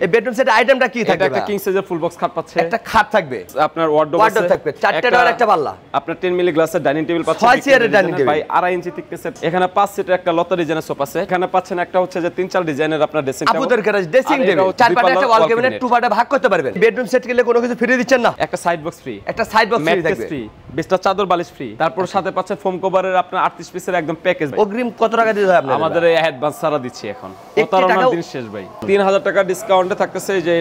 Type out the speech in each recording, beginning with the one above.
এই bedroom set আইটেমটা কি থাকবে? একটা কিং সাইজের ফুল বক্স খাট পাচ্ছে, একটা খাট থাকবে, আপনার ওয়ার্ডরোব থাকবে, চারটা ডয়ার একটা পাল্লা, আপনার 10 মিলি গ্লাসের ডাইনিং টেবিল পাচ্ছেন, 6 চেয়ারের ডাইনিং টেবিল ভাই 2.5 ইঞ্চি থিকনেসের। এখানে 5 সিটের একটা লতা ডিজাইনের সোফা আছে। এখানে পাচ্ছেন একটা হচ্ছে যে 3-4 ডিজাইনের আপনার ড্রেসিং টেবিল, আপুদের গ্যারেজ ড্রেসিং টেবিল, চার পাটে একটা ওয়াল ক্যাবিনেট, টু পার্টে ভাগ করতে পারবেন। বেডরুম সেট কিনলে কোনো কিছু ফ্রি দিচ্ছেন না? একটা সাইড বক্স ফ্রি, একটা সাইড বক্স ফ্রি থাকবে, বিছটা চাদর বালিশ ফ্রি, তারপর সাথে পাচ্ছেন ফোম কভারের আপনার 38 পিসের একদম প্যাকেজ। অগ্রিম কত টাকা দিতে হয় আপনাদের? আমাদের এই অ্যাডভান্স সারা দিচ্ছি এখন, প্রতারণার দিন শেষ ভাই। 3000 টাকা ডিসকাউন্টে থাকতেছে, যে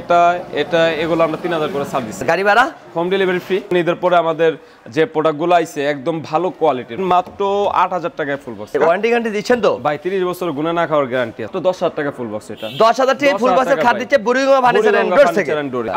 এটা এগুলো আমরা 3000 করে ছাড় দিচ্ছি। গাড়ি ভাড়া হোম ডেলিভারি ফ্রি। ঈদের পরে আমাদের যে প্রোডাক্টগুলো আইছে একদম ভালো কোয়ালিটির, মাত্র 8000 টাকায় ফুল বক্স। ওয়ারেন্টি গ্যারান্টি দিচ্ছেন তো ভাই? 30 বছর গুণে না খাওয়ার গ্যারান্টি আছে। তো 10000 টাকা ফুল বক্স। এটা 10000 টাকা ফুল বক্সের খাট দিচ্ছে বুড়িগঙ্গা ফার্নিচার এন্ড ডোরস থেকে।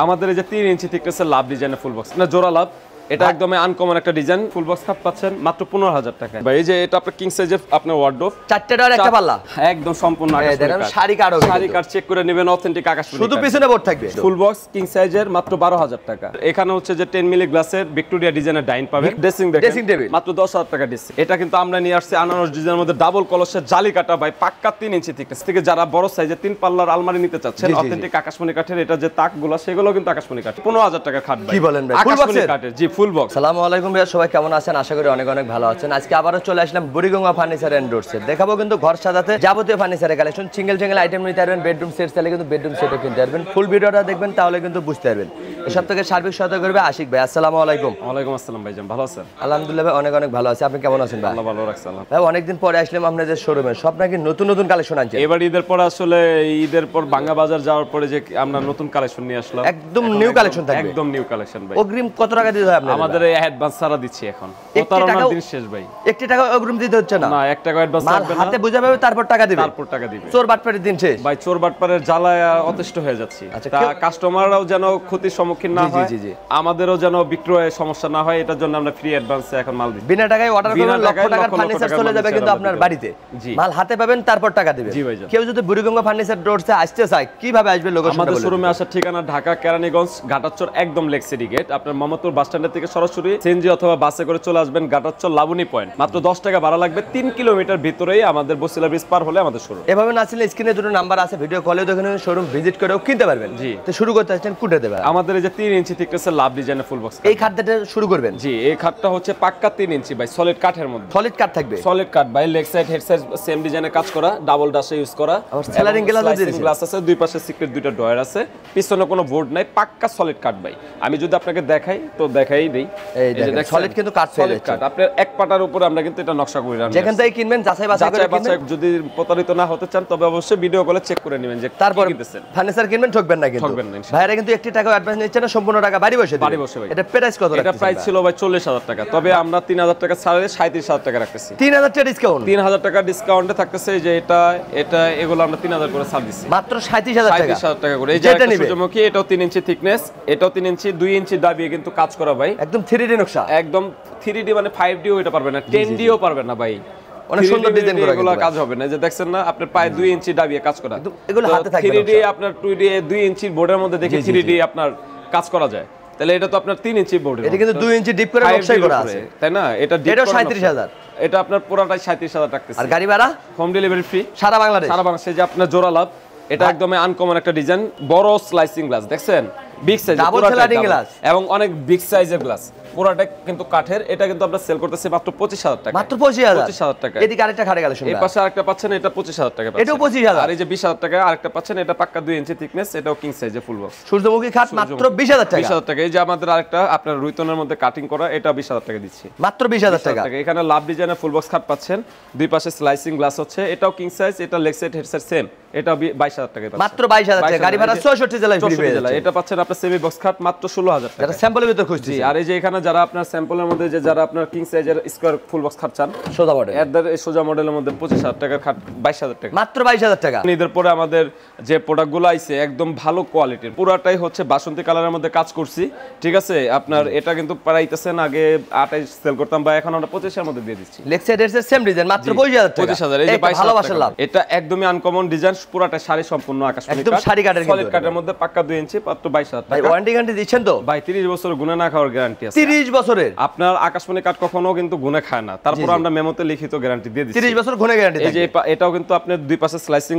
আমাদের এই যে 3 ইঞ্চি থিকনেসের লাভ ডিজাইনের ফুল বক্স, না জোড়া লাভ, এটা একদম আনকমন একটা ডিজাইন। ফুল বক্স খাট পাচ্ছেন মাত্র 15000 টাকা। ভাই এই যে এটা আপনার কিং সাইজের আপনার ওয়ার্ডরোব, চারটা ডয়ার একটা পাল্লা, একদম সম্পূর্ণ আকাশ দেখেন শাড়ি কাট হবে, শাড়ি কাট চেক করে নেবেন, অথেন্টিক আকাশ। শুধু পিছনে বোর্ড থাকবে। ফুল বক্স কিং সাইজের মাত্র 12000 টাকা। এখানে হচ্ছে যে 10 মিলি গ্লাসের ভিক্টোরিয়া ডিজাইনের ডাইন পাবেন, ড্রেসিং টেবিল মাত্র 10000 টাকা ডিসি। এটা কিন্তু আমরা নিয়ে আসছি আনারস ডিজাইনের মধ্যে ডাবল কলসের জালি কাটা, ভাই পাক্কা 3 ইঞ্চি থিকনেস থেকে। যারা বড় সাইজের 3 পাল্লার আলমারি নিতে চাচ্ছেন, অথেন্টিক আকাশমণি কাঠের, এটা যে তাকগুলো সেগুলো কিন্তু আকাশমণি কাঠ। 15000 টাকা খাট ভাই। কি বলেন ভাই? আকাশমণি কাঠের, জি ফুল বক্স। আসসালামু আলাইকুম ভাই, সবাই কেমন আছেন? আশা করি অনেক অনেক ভালো আছেন। আজকে আবারো চলে আসলাম বুড়িগঙ্গা ফার্নিচার এন্ড ডোরসে। দেখাবো কিন্তু ঘর সাজাতে যাবতীয় ফার্নিচারের কালেকশন, সিঙ্গেল আইটেম নিতে পারবেন। বেডরুম সেট চাইলে কিন্তু বেডরুম সেটও কিনতে পারবেন। ফুল ভিডিওটা দেখবেন, তাহলে কিন্তু বুঝতে পারবেন। এসব থেকে সার্বিক সহায়তা করবে আশিক ভাই। আসসালামু আলাইকুম। ওয়ালাইকুম আসসালাম ভাইজান, ভালো আছেন? আলহামদুলিল্লাহ ভাই, অনেক অনেক ভালো আছি। আপনি কেমন আছেন ভাই? আল্লাহ ভালো রাখছে। আল্লাহ ভাই, অনেকদিন পরে আসলাম আপনাদের শোরুমে। সব নাকি নতুন নতুন কালেকশন আনছেন। এবার ঈদের পর আসলে ঈদের পর বাংলা বাজার যাওয়ার পরে যে আমরা নতুন কালেকশন নিয়ে আসলাম, একদম নিউ কালেকশন থাকবে, একদম নিউ কালেকশন ভাই। অগ্রিম কত টাকা দিতে হয় আপনাদের? আমাদের এই অ্যাডভান্স সারা দিচ্ছি এখন, প্রতারণার দিন শেষ ভাই। 1 টাকা অগ্রিম দিতে হচ্ছে না? না, 1 টাকা অ্যাডভান্স লাগবে না, হাতে বুঝা পাবে তারপর টাকা দিবে, চোর বাটপারের দিন শেষ ভাই। চোর বাটপারের জ্বালায় অতিষ্ঠ হয়ে যাচ্ছি। তা কাস্টমাররাও যেন ক্ষতির সম্মুখীন না হয়, আমাদেরও যেন বিক্রয়ে সমস্যা না হয়, এটার জন্য আমরা ফ্রি অ্যাডভান্সে এখন মাল দিই। বিনা টাকায় অর্ডার করবেন, লক্ষ টাকার ফার্নিচার চলে যাবে কিন্তু আপনার বাড়িতে। মাল হাতে পাবেন, তারপর টাকা দিবেন। কেউ যদি বুড়িগঙ্গা ফার্নিচার ডোরসে আসতে চায়, কিভাবে আসবে? লোকেশন আমাদের শোরুমে আসার ঠিকানা ঢাকা কেরানীগঞ্জ ঘাটাচর, একদম লেক সিটি গেট। আপনার মোহাম্মদপুর বাস স্ট্যান্ড থেকে সরাসরি সিএনজি অথবা বাসে করে চলে আসবেন ঘাটাচর লাবণী পয়েন্ট। মাত্র 10 টাকা ভাড়া লাগবে। 3 কিলোমিটার ভিতরেই আমাদের বসিলা ব্রিজ পার হলে আমাদের শোরুম। এভাবে না ছিল, স্ক্রিনে দুটো নাম্বার আছে, ভিডিও কলেও দেখেন, শোরুম ভিজিট করেও কিনতে পারবেন। জি, তো শুরু করতে আসছেন কোনটা দেবেন? আমাদের এই যে 3 ইঞ্চি থিকনেসের লাভ ডিজাইনের ফুল বক্স, এই খাটটা শুরু করবেন। জি, এই খাটটা হচ্ছে পাক্কা 3 ইঞ্চি ভাই, সলিড কাঠের মধ্যে। সলিড কাঠ থাকবে, সলিড কাঠ ভাই। Leg side head side same ডিজাইনের কাজ করা, ডাবল ডাশে ইউজ করা, স্লাইডিং গ্লাস আছে, দুই পাশে সিক্রেট দুইটা ডয়ার আছে, পিছনে কোনো বোর্ড নাই, পাক্কা সলিড কাঠ ভাই। আমি যদি আপনাকে দেখাই তো দেখাই দেই, এই দেখেন সলিড কিন্তু কাঠ, সলিড কাঠ। আপনার এক পাটার উপরে আমরা কিন্তু এটা নকশা করে রাখছি। যেখান থেকে কিনবেন যাচাই বাছাই করে কিনবেন। যদি প্রতারিত না হতে চান তবে অবশ্যই ভিডিও কলে চেক করে নেবেন যে তারপর কিনতেছেন। ফার্নিচার কিনবেন, ঠকবেন না কিন্তু। ভাইরা কিন্তু 1 টাকা অ্যাডভান্স নিচ্ছে না, সম্পূর্ণ টাকা বাড়ি বসে বাড়ি বসে ভাই। এটা প্রাইস কত? এটা প্রাইস ছিল ভাই 40000 টাকা, তবে আমরা 3000 টাকা ছাড়ে 37000 টাকা রাখতেছি। 3000 টাকা ডিসকাউন্ট, 3000 টাকা ডিসকাউন্টে থাকতেছে। যে এটা এগুলো আমরা 3000 করে ছাড় দিচ্ছি, মাত্র 37000 টাকা করে। এই যে একটা সূর্যমুখী, এটাও 3 ইঞ্চি থিকনেস, এটাও 3 ইঞ্চি, 2 ইঞ্চি দাবিয়ে কিন্তু কাজ করা ভাই, একদম 3D নকশা, একদম 3D মানে 5D ও এটা পারবে না, 10D ও পারবে না ভাই। অনেক সুন্দর ডিজাইন করা, এগুলো কাজ হবে না। যে দেখছেন না, আপনার পায়ে 2 ইঞ্চি দাবিয়ে কাজ করা, এগুলো হাতে থাকবে। 3D আপনার 2D 2 ইঞ্চি বোর্ডের মধ্যে দেখি 3D আপনার কাজ করা যায়, তাহলে এটা তো আপনার 3 ইঞ্চি বোর্ড, এটা কিন্তু 2 ইঞ্চি ডিপ করে নকশা করা আছে, তাই না? এটা 37000, এটা আপনার পুরোটাই 37000 টাকা। আর গাড়ি ভাড়া হোম ডেলিভারি ফ্রি সারা বাংলাদেশ। যে আপনার জোড়া লাভ, এটা একদম আনকমন একটা ডিজাইন, বড় স্লাইসিং গ্লাস দেখছেন, big size, double sliding glass এবং অনেক বিগ সাইজের গ্লাস, পুরোটা কিন্তু কাঠের। এটা কিন্তু আমরা সেল করতেছি মাত্র 25000 টাকা, মাত্র 25000 টাকা। এদিকে আরেকটা খাটে কালেকশন, এই পাশে আরেকটা পাচ্ছেন, এটা 25000 টাকা পাচ্ছেন, এটাও 25000। আর এই যে 20000 টাকা আরেকটা পাচ্ছেন, এটা পাক্কা 2 ইঞ্চি থিকনেস, এটাও কিং সাইজের ফুল বক্স সূর্যমুখী খাট, মাত্র 20000 টাকা। 20000 টাকা। এই যে আমাদের আরেকটা আপনার রুইতনের মধ্যে কাটিং করা, এটা 20000 টাকা দিচ্ছি, মাত্র 20000 টাকা। এখানে লাভ ডিজাইনের ফুল বক্স খাট পাচ্ছেন, দুই পাশে স্লাইসিং গ্লাস হচ্ছে, এটাও কিং সাইজ, এটা leg side head side same, এটা 22000 টাকা পাচ্ছেন, মাত্র 22000 টাকা। গাড়ি ভাড়া 64 জেলায় ফ্রি পেয়ে যাচ্ছে। এটা পাচ্ছেন আপনার সেমি বক্স খাট মাত্র 16000 টাকা, যারা স্যাম্পলের ভিতর খুঁজছে। আর এই যে এখানে যারা আপনার স্যাম্পলের মধ্যে যে যারা আপনার কিং সাইজের স্কয়ার ফুল বক্স খাট চান, সোজা মডেল, এই সোজা মডেলের মধ্যে 25000 টাকার খাট 22000 টাকা, মাত্র 22000 টাকা। ঈদের পরে আমাদের যে প্রোডাক্টগুলো আইছে একদম ভালো কোয়ালিটির, পুরাটাই হচ্ছে বাসন্তী কালারের মধ্যে কাজ করছি, ঠিক আছে? আপনার এটা কিন্তু পাইতেছেন আগে 28 সেল করতাম, বা এখন আমরা 25 এর মধ্যে দিয়ে দিচ্ছি। লেক্সাইড এর সেম ডিজাইন, মাত্র 25000 টাকা। 25000, এই যে 22000 টাকা। এটা একদমই আনকমন ডিজাইন, পুরাটা শাড়ি সম্পূর্ণ আকাশমণি কাঠ, একদম শাড়ি কাঠের, সলিড কাঠের মধ্যে পাক্কা 2 ইঞ্চি, মাত্র 22000 22,000 ভাই টাকা। ওয়ারেন্টি গ্যারান্টি দিচ্ছেন তো? ভাই 30 বছর গুণে না খাওয়ার গ্যারান্টি আছে। 30 বছরের? আপনার আকাশমণি কাঠ কখনো কিন্তু গুণে খায় না, তারপর আমরা মেমোতে লিখিত গ্যারান্টি দিয়ে দিচ্ছি। 30 বছর গুণে গ্যারান্টি এই যে এটাও কিন্তু আপনার দুই পাশে স্লাইসিং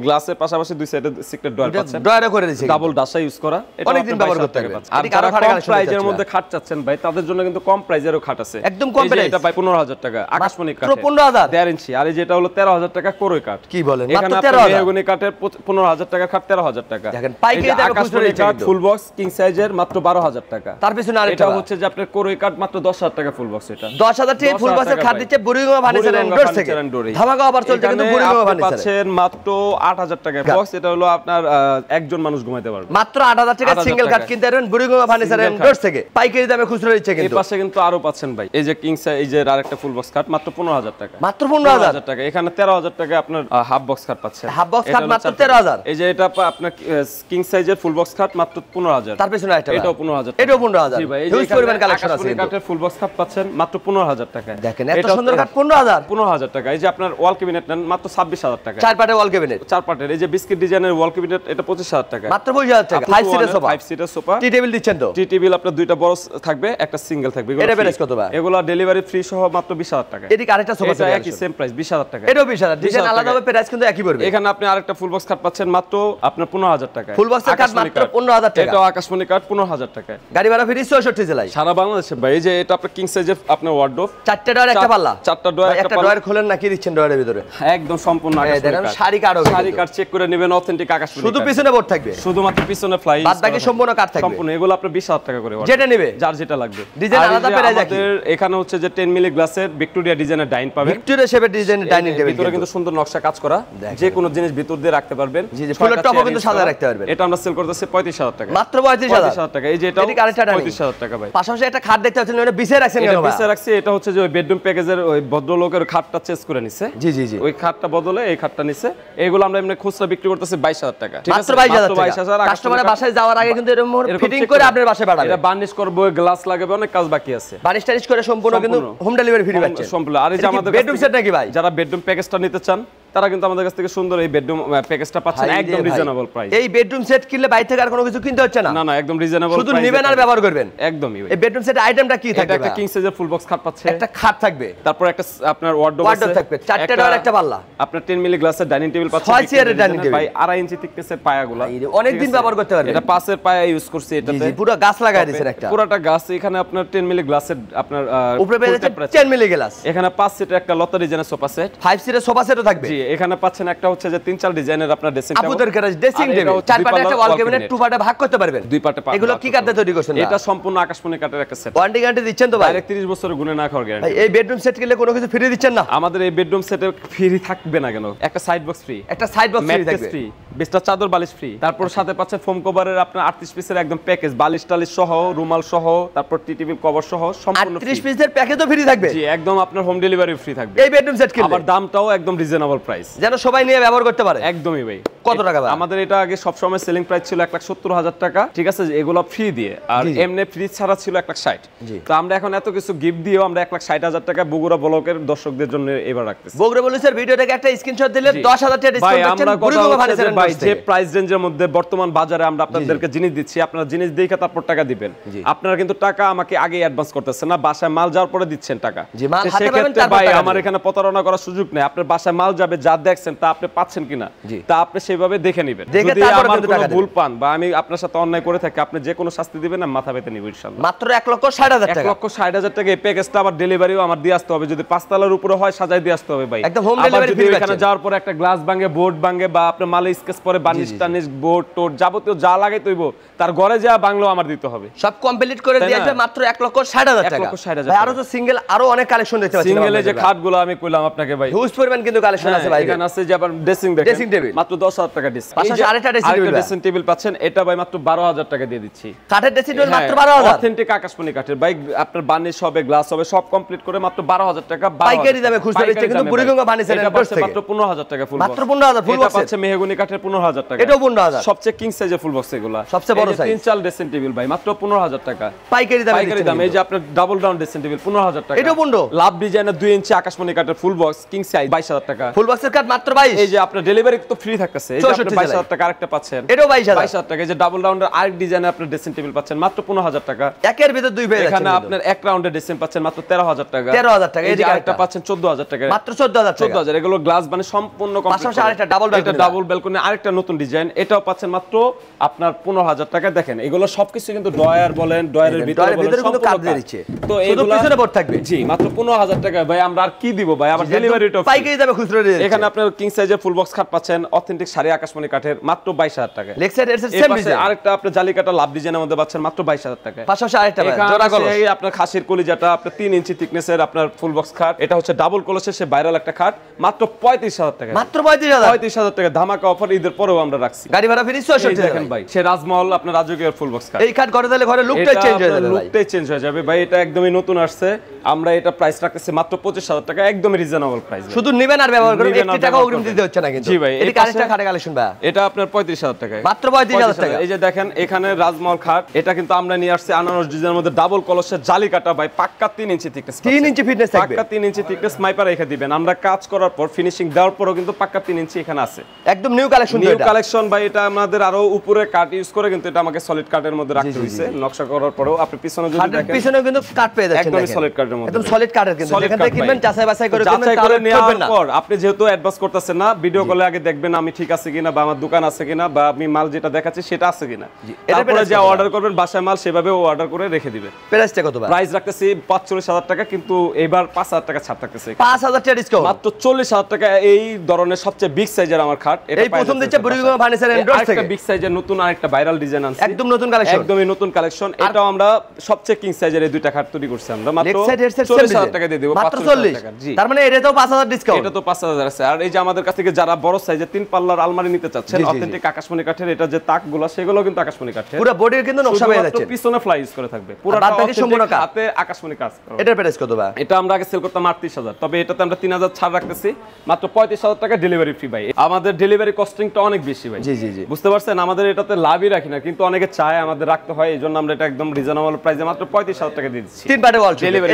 গ্লাসের পাশাপাশি দুই সাইডে সিক্রেট ডয়ার পাচ্ছেন, ডয়ারও করে দিয়েছে, ডাবল ডাসা ইউজ করা, এটা অনেক দিন ব্যবহার করতে পারবেন। আর যারা কম প্রাইজের মধ্যে খাট চাচ্ছেন ভাই, তাদের জন্য কিন্তু কম প্রাইজেরও খাট আছে, একদম কম প্রাইস। এটা ভাই 15,000 টাকা আকাশমণি কাঠ, 15,000 1.5 ইঞ্চি। আর এই যেটা হলো 13,000 টাকা কোরই কাঠ। কি বলেন, এখানে মাত্র আপনার 13,000? মেহগনি কাঠের 15,000 টাকা খাট, 13,000 টাকা। দেখেন পাইকারি দামে আকাশমণি কাঠ ফুল বক্স কিং সাইজের মাত্র 12,000 টাকা। তার পিছনে আরেকটা এটা হচ্ছে যে আপনার কোরই কাঠ মাত্র 10,000 টাকা ফুল বক্স। এটা 10,000 টাকা ফুল বক্সের খাট দিচ্ছে বুড়িগঙ্গা ফার্নিচার এন্ড ডোরস থেকে। ধামাকা অফার চলছে কিন্তু বুড়িগঙ্গা ফার্নিচারে পাচ্ছেন মাত্র 8,000 টাকা বক্স। এটা হলো আপনার একজন মানুষ ঘুমাইতে পারবে মাত্র 8,000 টাকা সিঙ্গেল খাট কিনতে পারবেন বুড়িগঙ্গা ফার্নিচার এন্ড ডোরস থেকে, পাইকারি দামে খুচরা দিচ্ছে। কিন্তু এই পাশে কিন্তু আরো পাচ্ছেন ভাই, এই যে কিং সাইজ, এই যে আরেকটা ফুল বক্স খাট মাত্র 15,000 টাকা। মাত্র 15,000 টাকা। এখানে 13,000 টাকা আপনার হাফ বক্স খাট পাচ্ছেন। হাফ বক্স খাট মাত্র 13,000। এই যে এটা আপনার কিং সাইজের ফুল বক্স খাট মাত্র 15,000। তার পিছনে একটা এটাও 15,000। এটাও 15,000। জি ভাই, এই হিউজ যে পরিমাণ কালেকশন আছে। আকাশমণি কাঠের ফুল বক্স খাট পাচ্ছেন মাত্র 15,000 টাকা। দেখেন এত সুন্দর খাট 15,000। 15,000 টাকা। এই যে আপনার ওয়াল ক্যাবিনেট নেন মাত্র 26,000 টাকা। চার পাটের ওয়াল ক্যাবিনেট, চার পাটের। এই যে বিস্কিট ডিজাইনের ওয়াল ক্যাবিনেট, এটা 25,000 টাকা। মাত্র 25,000 টাকা। 5 সিটের সোফা, 5 সিটের সোফা, টি টেবিল দিচ্ছেন তো? টি টেবিল আপনার দুইটা বড় থাকবে, একটা সিঙ্গেল থাকবে। এটা প্রাইস কত ভাই? এগুলা ডেলিভারি ফ্রি সহ মাত্র 20,000 টাকা। এদিকে আরেকটা সোফা এটা একই সেম প্রাইস 20,000 টাকা। এটাও 20,000। ডিজাইন আলাদা হবে, প্রাইস কিন্তু একই পড়বে। এখানে আপনি আরেকটা ফুল বক্স কাট পাচ্ছেন মাত্র আপনার 15,000 টাকা। ফুল বক্সের কাট মাত্র 15,000 টাকা। এটাও আকাশমণি কাট 15,000 টাকা। গাড়ি ভাড়া ফ্রি 64 জেলায় সারা বাংলাদেশে ভাই। এই যে এটা আপনার কিং সাইজের আপনার ওয়ার্ডরোব, চারটা ডয়ার একটা পাল্লা, চারটা ডয়ার একটা ডয়ার খোলেন না কি দিচ্ছেন ডয়ারের ভিতরে? একদম সম্পূর্ণ আকাশমণি দেখেন কাঠ। শাড়ি কাট হবে, শাড়ি কাট চেক করে নেবেন, অথেন্টিক আকাশমণি। শুধু পিছনে বোর্ড থাকবে, শুধুমাত্র পিছনে ফ্লাই, বাদ বাকি সম্পূর্ণ কাট থাকবে। সম্পূর্ণ এগুলো আপনার 20,000 টাকা করে যেটা নেবে, যার যেটা লাগবে। ডিজাইন আলাদা প্রাইস আছে। আমাদের এখানে হচ্ছে যে 10 মিলি গ্লাসের ভিক্টোরিয়া ডিজাইনের ডাইন পাবেন। ভিক্টোরিয়া শেপের ডিজাইনের ডাইনিং টেবিল, ভিতরে কিন্তু সুন্দর নকশা কাজ করা, যে কোনো জিনিস ভিতর দিয়ে রাখতে পারবেন। জি জি, ফুলের টপও কিন্তু সাজায় রাখতে পারবেন। এটা আমরা সেল করতেছি 35,000 টাকা। মাত্র 35,000 টাকা। এই যে এটা 35,000 টাকা ভাই। পাশাপাশি একটা খাট দেখতে পাচ্ছেন, এটা বিছে রাখছেন কেন এটা ভাই? বিছে রাখছি, এটা হচ্ছে যে ওই বেডরুম প্যাকেজের ওই ভদ্রলোকের খাটটা চেঞ্জ করে নিছে। জি জি জি, ওই খাটটা বদলে এই খাটটা নিছে। এগুলো আমরা এমনি খুচরা বিক্রি করতেছি 22,000 টাকা। ঠিক আছে, মাত্র 22,000 টাকা। কাস্টমারের বাসায় যাওয়ার আগে কিন্তু এরকম ফিটিং করে আপনার বাসায় পাঠাবে। এটা বার্নিশ করব, গ্লাস লাগাবে, অনেক কাজ বাকি আছে। বার্নিশ টার্নিশ করে সম্পূর্ণ কিন্তু হোম ডেলিভারি ফ্রি পাচ্ছেন সম্পূর্ণ। আর এই যে আমাদের বেডরুম সেট নাকি ভাই? যারা বেডরুম প্যাকেজটা নিতে চান তারা কিন্তু আমাদের কাছ থেকে সুন্দর এই বেডরুম প্যাকেজটা পাচ্ছেন একদম রিজনেবল প্রাইস। এই বেডরুম সেট কিনলে বাইরে থেকে আর কোনো কিছু কিনতে হচ্ছে না। না না, একদম রিজনেবল প্রাইস। শুধু নেবেন আর ব্যবহার করবেন। একদমই। এই বেডরুম সেট আইটেমটা কি থাকবে? একটা কিং সাইজের ফুল বক্স খাট পাচ্ছে, একটা খাট থাকবে, তারপর একটা আপনার ওয়ার্ডরোব থাকবে, চারটা ডয়ার একটা পাল্লা, আপনার 10 মিলি গ্লাসের ডাইনিং টেবিল পাচ্ছেন, 6 চেয়ারের ডাইনিং টেবিল ভাই 2.5 ইঞ্চি থিকনেসের পায়াগুলো, অনেক দিন ব্যবহার করতে পারবেন। এটা পাশের পায়া ইউজ করছি, এটাতে পুরো গাছ লাগায় দিয়েছেন একটা, পুরোটা গাছ। এখানে আপনার 10 মিলি গ্লাসের আপনার উপরে পেয়ে যাচ্ছে 10 মিলি গ্লাস। এখানে 5 সিটের একটা লতা ডিজাইনের সোফা সেট, 5 সিটের সোফা সেটও থাকবে। জি, এখানে পাচ্ছেন একটা হচ্ছে যে 3-4 ডিজাইনের আপনার ড্রেসিং টেবিল, আপুদের কাছে ড্রেসিং টেবিল, চার পাটে একটা ওয়াল ক্যাবিনেট, টু পার্টে ভাগ করতে পারবেন। দুই পার্টে এগুলো কি কাঠে তৈরি করছেন? এটা সম্পূর্ণ আকাশমণি কাঠের একটা সেট। ওয়ারেন্টি গ্যারান্টি দিচ্ছেন তো ভাই? ডাইরেক্ট 30 বছরের গুণে না খাওয়ার গ্যারান্টি। ভাই এই বেডরুম সেট কিনলে কোনো কিছু ফ্রি দিচ্ছেন না? আমাদের এই বেডরুম সেটে ফ্রি থাকবে না কেন? একটা সাইড বক্স ফ্রি, একটা সাইড বক্স ফ্রি থাকবে, ফ্রি, বিছটা চাদর বালিশ ফ্রি, তারপর সাথে পাচ্ছেন ফোম কভারের আপনার 38 পিসের একদম প্যাকেজ, বালিশ টালিশ সহ, রুমাল সহ, তারপর টি টেবিল কভার সহ সম্পূর্ণ ফ্রি। 38 পিসের প্যাকেজও ফ্রি থাকবে। জি, একদম আপনার হোম ডেলিভারি ফ্রি থাকবে এই বেডরুম সেট কিনলে। আবার দামটাও একদম রিজনেবল প্রাইস, যেন সবাই নিয়ে ব্যবহার করতে পারে। একদমই ভাই। কত টাকা ভাই? আমাদের এটা আগে সব সময় সেলিং প্রাইস ছিল 1,70,000 টাকা, ঠিক আছে, এগুলো ফ্রি দিয়ে। আর এমনি ফ্রি ছাড়া ছিল 1,60,000। তো আমরা এখন এত কিছু গিফট দিয়েও আমরা 1,60,000 টাকা বগুড়া ব্লকের দর্শকদের জন্য এবার রাখতেছি। বগুড়া বলুসের ভিডিও থেকে একটা স্ক্রিনশট দিলে 10,000 টাকা ডিসকাউন্ট পাচ্ছেন। বুড়িগঙ্গা ফার্নিচার ভাই যে প্রাইস রেঞ্জের মধ্যে বর্তমান বাজারে আমরা আপনাদেরকে জিনিস দিচ্ছি, আপনারা জিনিস দেখে তারপর টাকা দিবেন। আপনারা কিন্তু টাকা আমাকে আগে অ্যাডভান্স করতেছেন না, বাসায় মাল যাওয়ার পরে দিচ্ছেন টাকা। সেক্ষেত্রে ভাই আমার এখানে প্রতারণা করার সুযোগ নেই। আপনার বাসায় মাল যাবে, যা দেখছেন তা আপনি পাচ্ছেন কিনা তা আপনি সেভাবে দেখে নেবেন। যদি আমার কোনো ভুল পান বা আমি আপনার সাথে অন্যায় করে থাকি, আপনি যে কোনো শাস্তি দিবেন না, মাথা পেতে নিব ইনশাআল্লাহ। মাত্র 1,60,000 টাকা। 1,60,000 টাকা এই প্যাকেজটা আবার ডেলিভারিও আমার দিয়ে আসতে হবে। যদি 5 তলার উপরে হয় সাজাই দিয়ে আসতে হবে ভাই, একদম হোম ডেলিভারি ফ্রি। এখানে যাওয়ার পরে একটা গ্লাস ভাঙে, বোর্ড ভাঙে বা আপনার মালে স্কেচ পরে বার্নিশ টার্নিশ, বোর্ড টোর্ড যাবতীয় যা লাগাই তৈব, তার ঘরে যা বাংলো আমার দিতে হবে। সব কমপ্লিট করে দিয়ে আসবে মাত্র 1,60,000 টাকা। 1,60,000 ভাই আরো তো সিঙ্গেল আরো অনেক কালেকশন দেখতে পাচ্ছি। সিঙ্গেলে যে খাটগুলো আমি কইলাম আপনাকে ভাই, হিউজ পরিমাণ কিন্তু কালেকশন আছে ভাই। এখানে আছে যে আবার ড্রেসিং দেখেন, ড্রেসিং টেবিল মাত্র 10,000 টাকা ডিসকাউন্ট। পাশাপাশি আরেকটা ড্রেসিং টেবিল পাচ্ছেন, এটা ভাই মাত্র 12,000 টাকা দিয়ে দিচ্ছি। কাঠের ড্রেসিং টেবিল মাত্র 12,000। অথেন্টিক আকাশমণি কাঠের ভাই, আপনার বার্নিশ হবে, গ্লাস হবে, সব কমপ্লিট করে মাত্র 12,000 টাকা। পাইকারি দামে খুচরা দিচ্ছে কিন্তু বুড়িগঙ্গা ফার্নিচার এন্ড ডোরস থেকে। মাত্র 15,000 টাকা ফুল বক্স। মাত্র 15,000 ফুল বক্স। এটা পাচ্ছে মেহগনি কাঠের 15,000 টাকা। এটাও 15,000। সবচেয়ে কিং সাইজের ফুল বক্স এগুলা, সবচেয়ে বড় সাইজ। 3-4 ড্রেসিং টেবিল ভাই মাত্র 15,000 টাকা। পাইকারি দামে এই যে আপনার ডাবল ডাউন ড্রেসিং টেবিল 15,000 টাকা। এটাও 15। লাভ ডিজাইনের 2 ইঞ্চি আকাশমণি কাঠের ফুল বক্স কিং সাইজ 22,000 টাকা। ফুল বক্সের কাট মাত্র 22। এই যে আপনার ডেলিভারি তো ফ্রি থাকতেছে, এই যে আপনি 22000 টাকা আরেকটা পাচ্ছেন, এটাও 22000 টাকা। এই যে ডাবল রাউন্ডের আরেক ডিজাইনে আপনি ড্রেসিং টেবিল পাচ্ছেন মাত্র 15000 টাকা। একের ভিতর দুই পেয়ে যাচ্ছেন। এখানে আপনার এক রাউন্ডের ড্রেসিং পাচ্ছেন মাত্র 13000 টাকা। 13000 টাকা। এই যে আরেকটা পাচ্ছেন 14000 টাকা, মাত্র 14000 টাকা। 14000 এগুলো গ্লাস মানে সম্পূর্ণ কমপ্লিট। পাশাপাশি আরেকটা ডাবল ব্যালকনি, এটা ডাবল ব্যালকনি আরেকটা নতুন ডিজাইন, এটাও পাচ্ছেন মাত্র আপনার 15000 টাকা। দেখেন এগুলো সবকিছু কিন্তু ডয়ার বলেন, ডয়ারের ভিতরে বলেন কিন্তু কাট দিয়ে দিচ্ছে। তো শুধু পিছনে বোর্ড থাকবে। জি মাত্র 15000 টাকা ভাই, আমরা আর কি দিব ভাই, আবার ডেলিভারিটা পাইকারি দামে খুচরো দিয়ে দিচ্ছে। এখানে আপনার কিং সাইজের ফুল বক্স খাট পাচ্ছেন অথেন্টিক সারি আকাশমণি কাঠের মাত্র 22000 টাকা। লেগ সাইড এর সেম ডিজাইন, আরেকটা আপনি জালিকাটা লাভ ডিজাইনের মধ্যে পাচ্ছেন মাত্র 22000 টাকা। পাশাপাশি আরেকটা জোড়া কলস, এই আপনার খাসির কলিজাটা আপনার 3 ইঞ্চি থিকনেসের আপনার ফুল বক্স খাট, এটা হচ্ছে ডাবল কলসের সে ভাইরাল একটা খাট মাত্র 35000 টাকা। মাত্র 35000 টাকা ধামাকা অফার, ঈদের পরেও আমরা রাখছি। গাড়ি ভাড়া ফ্রি 66 টাকা। দেখেন ভাই সে রাজমহল আপনার রাজকীয় ফুল বক্স খাট, এই খাট ঘরে দিলে ঘরে লুকটাই চেঞ্জ হয়ে যাবে ভাই, লুকটাই চেঞ্জ হয়ে যাবে ভাই। এটা একদমই নতুন আসছে, আমরা এটা প্রাইস রাখতেছি মাত্র 25000 টাকা, একদমই রিজনেবল প্রাইস। শুধু নেবেন আর ব্যবহার করবেন, 1 টাকা অগ্রিম দিতে হচ্ছে না কিন্তু। জি ভাই, এই কারেন্টটা খাটে কালেকশন ভাই, এটা আপনার 35000 টাকা, মাত্র 35000 টাকা। এই যে দেখেন এখানে রাজমহল খাট, এটা কিন্তু আমরা নিয়ে আসছি আনারস ডিজাইনের মধ্যে ডাবল কলসের জালি কাটা ভাই, পাক্কা 3 ইঞ্চি থিকনেস, 3 ইঞ্চি ফিটনেস থাকবে, পাক্কা 3 ইঞ্চি থিকনেস মাইপার রেখে দিবেন। আমরা কাজ করার পর ফিনিশিং দেওয়ার পরও কিন্তু পাক্কা 3 ইঞ্চি এখানে আছে, একদম নিউ কালেকশন। নিউ কালেকশন ভাই, এটা আমাদের আরো উপরে কাট ইউজ করে কিন্তু এটা আমাকে সলিড কাটের মধ্যে রাখতে হইছে। নকশা করার পরেও আপনি পিছনে যদি দেখেন পিছনেও কিন্তু কাট পেয়ে যাচ্ছেন, একদম সলিড কাটের মধ্যে, একদম সলিড কাটের কিন্তু। যেখান থেকে কিনবেন যাচাই বাছাই করে কিনবেন, যাচাই করে তাহলে নেওয়ার ঠকবেন না। পর আপনি যেহেতু অ্যাডভান্স করতেছেন না, ভিডিও কলে আগে দেখবেন আমি ঠিক আছে কিনা, বা আমার দোকান আছে কিনা, বা আমি মাল যেটা দেখাচ্ছি সেটা আছে কিনা, তারপরে যে অর্ডার করবেন বাসায় মাল সেভাবে অর্ডার করে রেখে দিবেন। প্রাইসটা কত ভাই? প্রাইস রাখতেছি 45000 টাকা, কিন্তু এবার 5000 টাকা ছাড় থাকতেছে, 5000 টাকা ডিসকাউন্ট, মাত্র 40000 টাকা। এই ধরনের সবচেয়ে বিগ সাইজের আমার খাট, এই প্রথম দিচ্ছে বুড়িগঙ্গা ফার্নিচার এন্ড ডোরস থেকে। একটা বিগ সাইজের নতুন আরেকটা ভাইরাল ডিজাইন আনছি, একদম নতুন কালেকশন, একদমই নতুন কালেকশন। এটাও আমরা সবচেয়ে কিং সাইজের এই দুইটা খাট তৈরি করছি আমরা, মাত্র 40000 টাকা দিয়ে দেব, মাত্র 40 টাকা। জি, তার মানে এটাও 5000 ডিসকাউন্ট, এটা তো 5000 আছে। আর এই যে আমাদের কাছ থেকে যারা বড় সাইজের 3 পাল্লার আলমারি নিতে চাচ্ছেন, অথেন্টিক আকাশমণি কাঠের, এটা যে তাকগুলো সেগুলো কিন্তু আকাশমণি কাঠের, পুরো বডির কিন্তু নকশা পেয়ে যাচ্ছে, পিছনে ফ্লাই ইউজ করে থাকবে, পুরোটা সম্পূর্ণ হাতে আকাশমণি কাজ করা। এটার প্রাইস কত ভাই? এটা আমরা আগে সেল করতাম 38000, তবে এটাতে আমরা 3000 ছাড় রাখতেছি, মাত্র 35000 টাকা ডেলিভারি ফ্রি ভাই। আমাদের ডেলিভারি কস্টিংটা অনেক বেশি ভাই। জি জি জি, বুঝতে পারছেন, আমাদের এটাতে লাভই রাখি না, কিন্তু অনেকে চায় আমাদের রাখতে হয়, এইজন্য আমরা এটা একদম রিজনেবল প্রাইসে মাত্র 35000 টাকা দিয়ে দিচ্ছি। 3 পার্টে ওয়াল ডেলিভারি।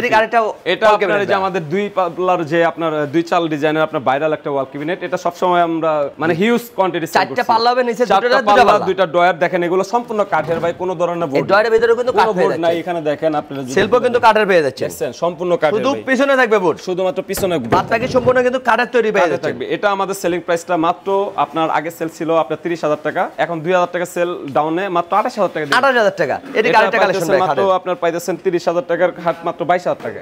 এটা আপনার যে আমাদের 2 পাল্লার যে আপনার 2 চাল ডিজাইনের আপনার ভাইরাল একটা ওয়াল ক্যাবিনেট, এটা সব সময় আমরা মানে হিউজ কোয়ান্টিটি সেল করছি। 4টা পাল্লা হবে, নিচে দুটো পাল্লা, দুইটা ডয়ার, দেখেন এগুলো সম্পূর্ণ কাঠের ভাই, কোনো ধরনের বোর্ড, এই ডয়ারের ভিতরে কিন্তু কাঠ পেয়ে যাচ্ছে না। এখানে দেখেন আপনারা সেলফও কিন্তু কাঠের পেয়ে যাচ্ছে, দেখছেন সম্পূর্ণ কাঠের, শুধু পিছনে থাকবে বোর্ড, শুধুমাত্র পিছনে, বাদ বাকি সম্পূর্ণ কিন্তু কাঠের তৈরি পেয়ে যাচ্ছে। এটা আমাদের সেলিং প্রাইসটা মাত্র আপনার আগে সেল ছিল আপনার 30000 টাকা, এখন 2000 টাকা সেল ডাউনে মাত্র 28000 টাকা, 28000 টাকা। এটি কারেন্টটা কালেকশন ভাই, মাত্র আপনার পাইতেছেন 30000 টাকার খাট মাত্র 22000 টাকা,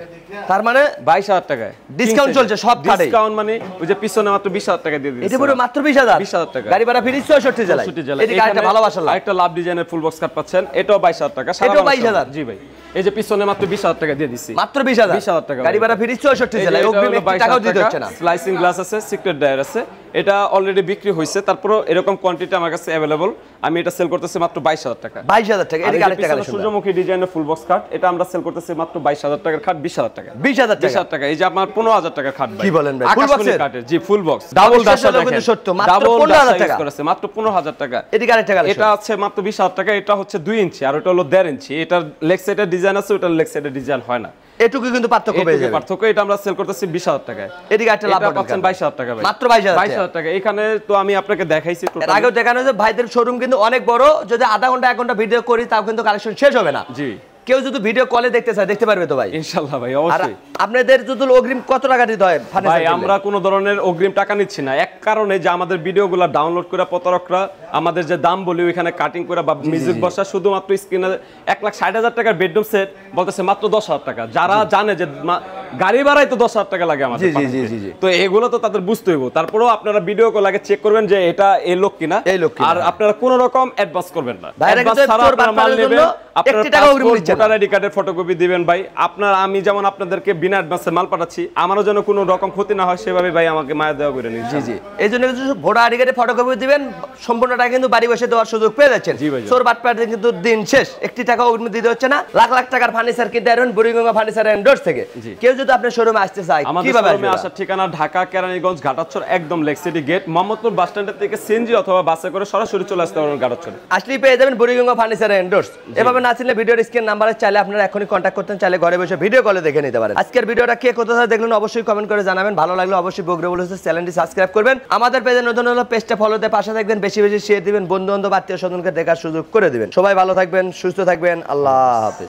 তার মানে 22000 টাকা ডিসকাউন্ট চলছে সব খাটে। ডিসকাউন্ট মানে ওই যে পিছনে মাত্র 20000 টাকা দিয়ে দিয়েছে, এটা পুরো মাত্র 20000 টাকা, গাড়ি ভাড়া ফ্রি 66 জেলায়। এটি কারেন্টটা ভালোবাসা লাগে। একটা লাভ ডিজাইনের ফুল বক্স কাট পাচ্ছেন, এটাও 22000 টাকা, এটাও 22000। জি ভাই, এই যে পিছনে মাত্র 20000 টাকা দিয়ে দিছি, মাত্র 20000 টাকা, গাড়ি ভাড়া ফ্রি 66 জেলায়, অগ্রিম 1 টাকাও দিতে হচ্ছে না। স্লাইসিং গ্লাস আছে, সিক্রেট ডায়ার আছে, এটা অলরেডি বিক্রি হইছে, তারপরও এরকম কোয়ান্টিটি আমার কাছে अवेलेबल, আমি এটা সেল করতেছি মাত্র 22000 টাকা। 22000 টাকা, এটি কারেন্টটা কালেকশন। সূর্যমুখী ডিজাইনের ফুল বক্স কাট, এটা আমরা সেল করতেছি মাত্র 22000 টাকার খাট, 20000 টাকা, 20000 টাকা। এই যে আপনার 15000 টাকার খাট ভাই, কি বলেন ভাই, ফুল বক্সের কাটের, জি ফুল বক্স, ডাবল দাসা দেখেন, সত্য মাত্র 15000 টাকা করেছে, মাত্র 15000 টাকা। এটি কারেন্টটা কালেকশন, এটা আছে মাত্র 20000 টাকা, এটা হচ্ছে 2 ইঞ্চি আর ওটা হলো 1.5 ইঞ্চি, এটার লেগ সাইডের ডিজাইন আছে, ওটার লেগ সাইডের ডিজাইন হয় না, এটুকু কিন্তু পার্থক্য পেয়ে যাবে, পার্থক্য। এটা আমরা সেল করতেছি 20000 টাকায়, এদিকে একটা লাভ পাচ্ছেন 22000 টাকা ভাই, মাত্র 22000 টাকা। এখানে তো আমি আপনাকে দেখাইছি, এর আগেও দেখানো হয়েছে ভাইদের শোরুম কিন্তু অনেক বড়, যদি আধা ঘন্টা 1 ঘন্টা ভিডিও করি তাও কিন্তু কালেকশন শেষ হবে না। জি, কেউ যদি ভিডিও কলে দেখতে চায় দেখতে পারবে তো ভাই? ইনশাআল্লাহ ভাই, অবশ্যই। আপনাদের যদি অগ্রিম কত টাকা দিতে হয় ভাই? আমরা কোনো ধরনের অগ্রিম টাকা নিচ্ছি না, এক কারণে যে আমাদের ভিডিওগুলো ডাউনলোড করে প্রতারকরা আমাদের যে দাম বলি ওইখানে কাটিং করে বা মিউজিক বসা, শুধুমাত্র স্ক্রিনে 1,60,000 টাকার বেডরুম সেট বলতেছে মাত্র 10000 টাকা। যারা জানে যে গাড়ি ভাড়াই তো 10000 টাকা লাগে আমাদের, তো এগুলো তো তাদের বুঝতে হইব। তারপরেও আপনারা ভিডিও কল আগে চেক করবেন যে এটা এই লোক কিনা, আর আপনারা কোনো রকম অ্যাডভান্স করবেন না। অ্যাডভান্স ছাড়া আপনারা মাল নেবেন, আপনারা ভোটার আইডি কার্ডের ফটোকপি দিবেন ভাই। আপনার আমি যেমন আপনাদেরকে বিনা অ্যাডভান্সে মাল পাঠাচ্ছি, আমারও যেন কোনো রকম ক্ষতি না হয় সেভাবে ভাই আমাকে মায়া দেওয়া করে নিন। জি জি, এই জন্য ভোটার আইডি কার্ডের ফটোকপি দিবেন, সম্পূর্ণ টাকা কিন্তু বাড়ি বসে দেওয়ার সুযোগ পেয়ে যাচ্ছেন। চোর বাটপাড়াতে কিন্তু দিন শেষ, 1 টাকা অগ্রিম দিতে হচ্ছে না। লাখ লাখ টাকার ফার্নিচার কিনতে পারবেন বুড়িগঙ্গা ফার্নিচার এন্ড ডোরস থেকে। কেউ যদি আপনি শোরুমে আসতে চাই আমাদের কিভাবে শোরুমে আসবে? আসার ঠিকানা ঢাকা কেরানীগঞ্জ ঘাটাচর একদম lake city gate Mohammadpur bus stand থেকে সিএনজি অথবা বাসে করে সরাসরি চলে আসতে পারবেন ঘাটাচর। আসলেই পেয়ে যাবেন বুড়িগঙ্গা ফার্নিচার এন্ডোর্স। এভাবে না চিনলে ভিডিওর স্ক্রিন নাম্বারে চাইলে আপনারা এখনই কন্ট্যাক্ট করতেন, চাইলে ঘরে বসে ভিডিও কলে দেখে নিতে পারেন। আজকের ভিডিওটা কে কোথায় দেখলেন অবশ্যই কমেন্ট করে জানাবেন। ভালো লাগলে অবশ্যই বগুড়া বলছে চ্যানেলটি সাবস্ক্রাইব করবেন। আমাদের পেজে নতুন হলো পেজটা ফলো দিয়ে পাশে থাকবেন, বেশি বেশি শেয়ার দিবেন, বন্ধু বান্ধব আত্মীয় স্বজনকে দেখার সুযোগ করে দিবেন। সবাই ভালো থাকবেন, সুস্থ থাকবেন, আল্লাহ হাফেজ।